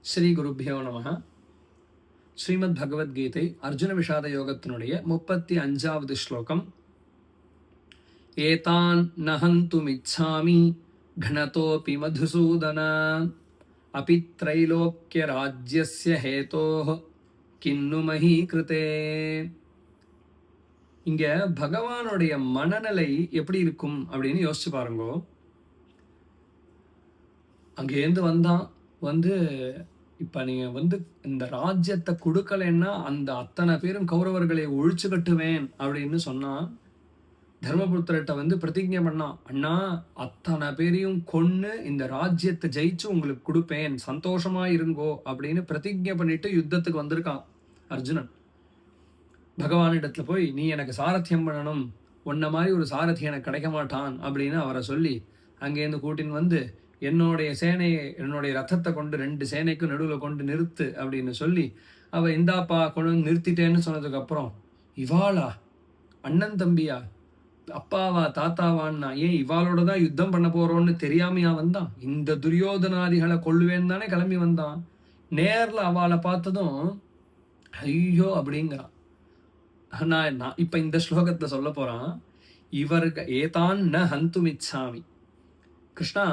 ஸ்ரீ குருபியோ நமः. ஸ்ரீமத் பகவத்கீதை அர்ஜுன விஷாத யோகத்தினுடைய 35வது ஸ்லோகம். ஏதான் நஹந்துமிச்சாமி கணதோபி மதுசூதன அபி த்ரைலோக்ய ராஜ்யஸ்ய ஹேதோஹ கின்னு மஹி கிருதே. இங்க பகவானுடைய மனநிலை எப்படி இருக்கும் அப்படின்னு யோசிச்சு பாருங்கோ. அங்கேருந்து வந்து இப்போ நீங்கள் இந்த ராஜ்யத்தை கொடுக்கலன்னா அந்த அத்தனை பேரும் கௌரவர்களை ஒழிச்சு கட்டுவேன் அப்படின்னு சொன்னால், தர்மபுத்திரட்ட பிரதிஜை பண்ணான், அண்ணா அத்தனை பேரையும் கொன்று இந்த ராஜ்யத்தை ஜெயிச்சு உங்களுக்கு கொடுப்பேன், சந்தோஷமா இருங்கோ அப்படின்னு பிரதிஜை பண்ணிட்டு யுத்தத்துக்கு வந்திருக்கான் அர்ஜுனன். பகவானிடத்துல போய் நீ எனக்கு சாரத்தியம் பண்ணணும், உன்ன மாதிரி ஒரு சாரதி எனக்கு கிடைக்க மாட்டான் அப்படின்னு அவரை சொல்லி அங்கேருந்து கூட்டின்னு என்னுடைய சேனையை, என்னுடைய ரத்தத்தை கொண்டு 2 சேனைக்கும் நடுவில் கொண்டு நிறுத்து அப்படின்னு சொல்லி அவ இந்தாப்பா கொண்டு நிறுத்திட்டேன்னு சொன்னதுக்கப்புறம், இவாளா அண்ணன் தம்பியா அப்பாவா தாத்தாவான்னா, ஏன் இவாளோட தான் யுத்தம் பண்ண போறோம்னு தெரியாமையா வந்தான்? இந்த துரியோதனாதிகளை கொள்ளுவேன்னு தானே கிளம்பி வந்தான். நேரில் அவளை பார்த்ததும் ஐயோ அப்படிங்கிறான். நான் இப்ப இந்த ஸ்லோகத்தை சொல்ல போறான். இவருக்கு ஏதான் ந ஹந்துமிச்சாமி. கிருஷ்ணா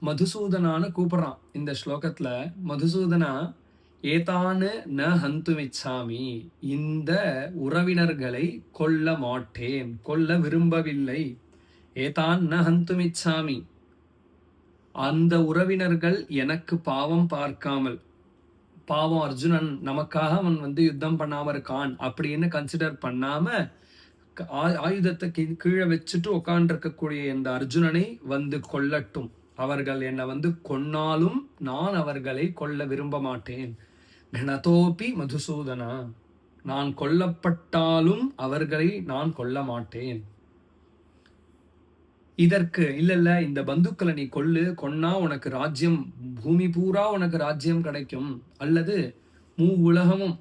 மதுசூதனான்னு கூப்பிடுறான் இந்த ஸ்லோகத்துல. மதுசூதனா ஏதானு ந ஹந்துமிச்சாமி, இந்த உறவினர்களை கொல்ல மாட்டேன், கொல்ல விரும்பவில்லை. ஏதான் ந ஹந்துமிச்சாமி, அந்த உறவினர்கள் எனக்கு பாவம் பார்க்காமல், பாவம் அர்ஜுனன் நமக்காக அவன் யுத்தம் பண்ணாம இருக்கான் அப்படின்னு கன்சிடர் பண்ணாம ஆயுதத்தை கீழே வச்சுட்டு உட்காண்டிருக்கக்கூடிய இந்த அர்ஜுனனை கொல்லட்டும். அவர்கள் என்னை கொன்னாலும் நான் அவர்களை கொல்ல விரும்ப மாட்டேன். கணதோபி மதுசூதனா, நான் கொல்லப்பட்டாலும் அவர்களை நான் கொல்ல மாட்டேன். இதற்கு இல்ல இந்த பந்துக்களை நீ கொன்னா உனக்கு ராஜ்யம், பூமி பூரா உனக்கு ராஜ்யம் கிடைக்கும், அல்லது மூவுலகமும்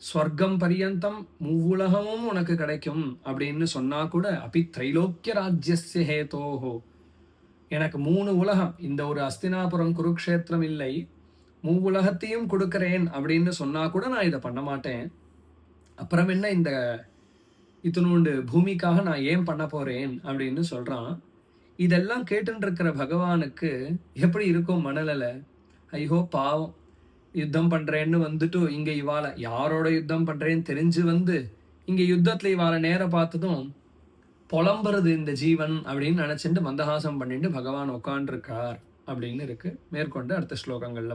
ஸ்வர்க்கம் பரியந்தம் மூவுலகமும் உனக்கு கிடைக்கும் அப்படின்னு சொன்னா கூட, அபி த்ரைலோக்கிய ராஜ்யஸ்ய ஹேதோஹோ, எனக்கு 3 உலகம், இந்த ஒரு அஸ்தினாபுரம் குருக்ஷேத்திரம் இல்லை, மூவுலகத்தையும் கொடுக்கிறேன் அப்படின்னு சொன்னா கூட நான் இதை பண்ண மாட்டேன். அப்புறம் என்ன இந்த இத்தினோண்டு பூமிக்காக நான் ஏன் பண்ண போறேன் அப்படின்னு சொல்றான். இதெல்லாம் கேட்டுன்னு இருக்கிற பகவானுக்கு எப்படி இருக்கும் மனநிலை? ஐயோ பாவம், யுத்தம் பண்றேன்னு இங்க இவாளை, யாரோட யுத்தம் பண்றேன்னு தெரிஞ்சு இங்க யுத்தத்துல இவாளை நேர பார்த்ததும் புலம்புறது இந்த ஜீவன் அப்படின்னு நினைச்சிட்டு மந்தஹாசம் பண்ணிட்டு பகவான் உட்காண்டிருக்கார் அப்படின்னு இருக்கு. மேற்கொண்டு அடுத்த ஸ்லோகங்கள்ல